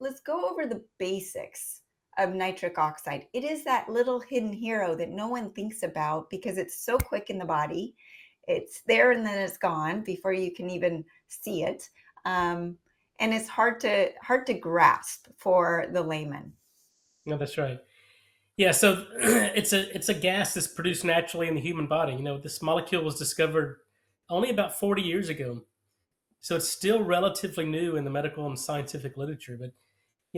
let's go over the basics of nitric oxide. It is that little hidden hero that no one thinks about because it's so quick in the body. It's there and then it's gone before you can even see it. Um, and it's hard to grasp for the layman. No, that's right. Yeah, so it's a gas that's produced naturally in the human body. This molecule was discovered only about 40 years ago. So it's still relatively new in the medical and scientific literature. But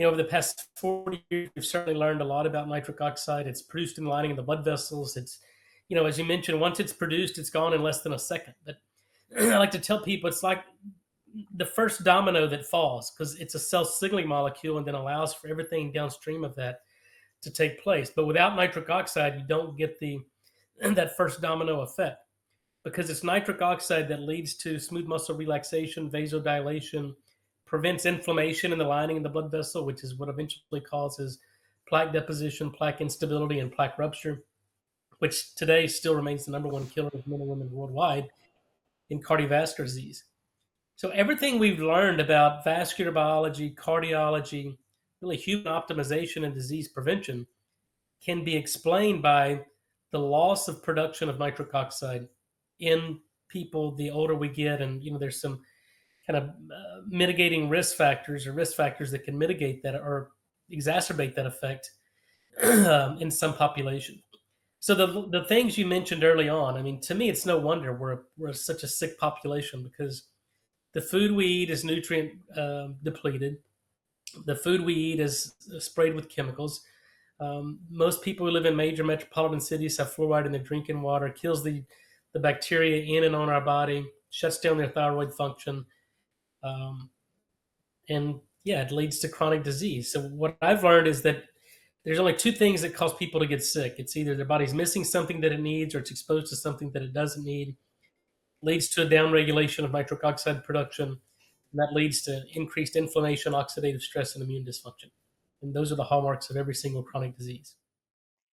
over the past 40 years, we've certainly learned a lot about nitric oxide. It's produced in the lining of the blood vessels. As you mentioned, once it's produced, it's gone in less than a second. But I like to tell people it's like the first domino that falls because it's a cell signaling molecule and then allows for everything downstream of that to take place. But without nitric oxide, you don't get the that first domino effect because it's nitric oxide that leads to smooth muscle relaxation, vasodilation, prevents inflammation in the lining of the blood vessel, which is what eventually causes plaque deposition, plaque instability, and plaque rupture, which today still remains the number one killer of men and women worldwide in cardiovascular disease. So everything we've learned about vascular biology, cardiology, really human optimization and disease prevention can be explained by the loss of production of nitric oxide in people the older we get. And there's some kind of mitigating risk factors or risk factors that can mitigate that or exacerbate that effect in some population. So the things you mentioned early on, I mean, to me, it's no wonder we're such a sick population because the food we eat is nutrient depleted. The food we eat is sprayed with chemicals. Most people who live in major metropolitan cities have fluoride in their drinking water, kills the bacteria in and on our body, shuts down their thyroid function, um, and yeah, it leads to chronic disease. So what I've learned is that there's only two things that cause people to get sick. It's either their body's missing something that it needs, or it's exposed to something that it doesn't need. Leads to a downregulation of nitric oxide production, and that leads to increased inflammation, oxidative stress, and immune dysfunction. And those are the hallmarks of every single chronic disease.